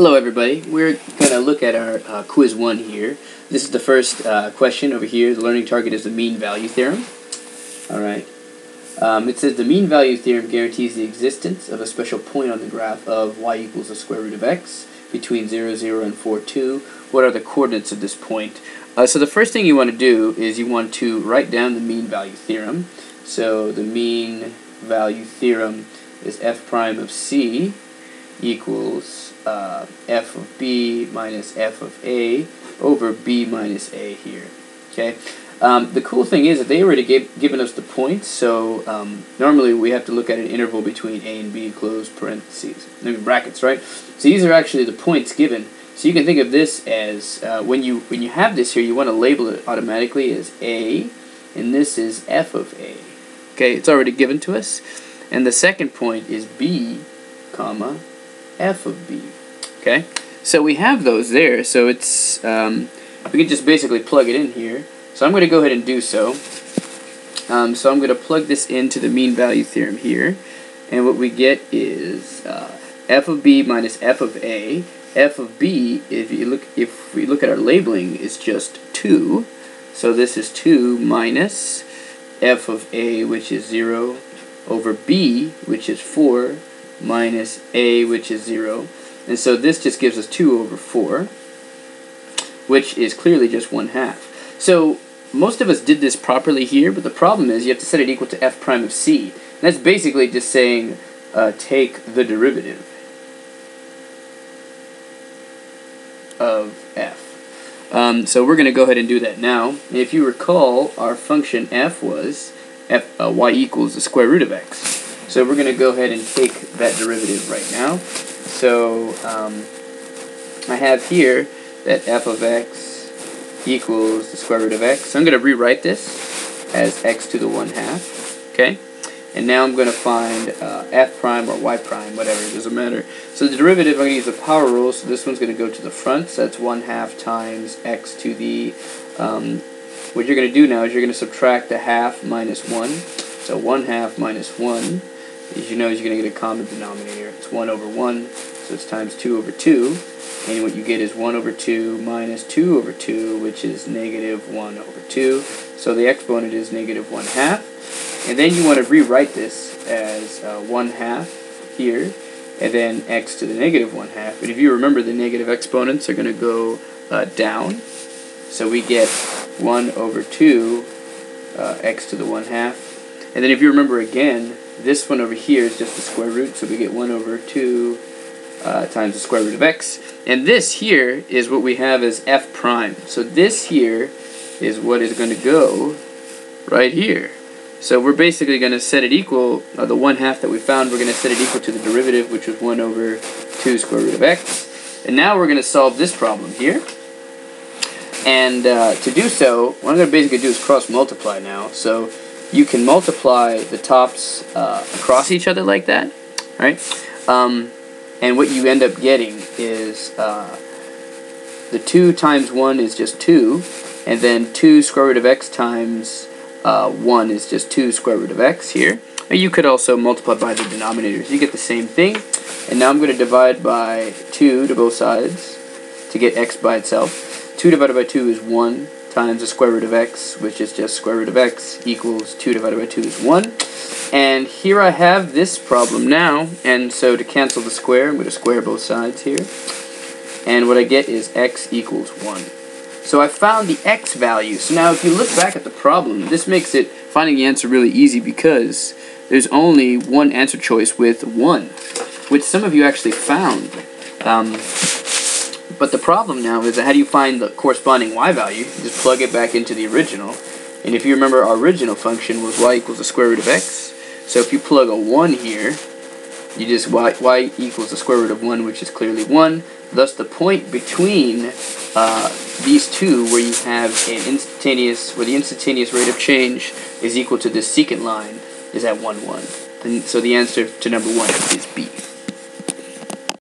Hello everybody, we're going to look at our quiz 1 here. This is the first question over here. The learning target is the mean value theorem. Alright. It says the mean value theorem guarantees the existence of a special point on the graph of y equals the square root of x between 0, 0 and 4, 2. What are the coordinates of this point? So the first thing you want to do is you want to write down the mean value theorem. So the mean value theorem is f prime of c equals f of b minus f of a over b minus a here. Okay. The cool thing is that they already given us the points, so normally we have to look at an interval between a and b, close parentheses, brackets, right? So these are actually the points given. So you can think of this as when you have this here, you want to label it automatically as a, and this is f of a. Okay, it's already given to us. And the second point is b, comma, f of b. Okay, so we have those there. So it's we can just basically plug it in here. So I'm going to go ahead and do so. So I'm going to plug this into the mean value theorem here, and what we get is f of b minus f of a. F of b, if we look at our labeling, is just 2. So this is 2 minus f of a, which is 0, over b, which is 4, minus a, which is 0. And so this just gives us 2 over 4, which is clearly just 1/2. So most of us did this properly here, but the problem is you have to set it equal to f prime of c. And that's basically just saying take the derivative of f. So we're going to go ahead and do that now. And if you recall, our function f was y equals the square root of x. So we're going to go ahead and take that derivative right now. So I have here that f of x equals the square root of x. So I'm going to rewrite this as x to the 1/2. Okay? And now I'm going to find f prime or y prime, whatever, it doesn't matter. So the derivative, I'm going to use the power rule, so this one's going to go to the front, so that's 1/2 times x to the, what you're going to do now is you're going to subtract the half minus 1. So 1/2 minus 1, as you know, you're going to get a common denominator. It's 1 over 1, so it's times 2 over 2. And what you get is 1 over 2 minus 2 over 2, which is negative 1 over 2. So the exponent is negative 1/2. And then you want to rewrite this as 1/2 here, and then x to the negative 1/2. But if you remember, the negative exponents are going to go down. So we get 1 over 2 x to the 1/2. And then if you remember again, this one over here is just the square root, so we get 1 over 2 times the square root of x. And this here is what we have as f prime. So this here is what is going to go right here. So we're basically going to set it equal, the 1/2 that we found, we're going to set it equal to the derivative, which was 1 over 2 square root of x. And now we're going to solve this problem here. And to do so, what I'm going to basically do is cross multiply now. So you can multiply the tops across each other like that, right? And what you end up getting is the 2 times 1 is just 2, and then 2 square root of x times 1 is just 2 square root of x here. Or you could also multiply by the denominators. You get the same thing. And now I'm going to divide by 2 to both sides to get x by itself. 2 divided by 2 is 1 times the square root of x, which is just square root of x, equals 2 divided by 2 is 1. And here I have this problem now. And so to cancel the square, I'm going to square both sides here. And what I get is x equals 1. So I found the x value. So now if you look back at the problem, this makes it finding the answer really easy because there's only one answer choice with 1, which some of you actually found. But the problem now is that how do you find the corresponding y value? You just plug it back into the original. And if you remember, our original function was y equals the square root of x. So if you plug a 1 here, you just y equals the square root of 1, which is clearly 1. Thus the point between these two, where you have an instantaneous, where the instantaneous rate of change is equal to the secant line, is at 1, 1. And so the answer to number 1 is B.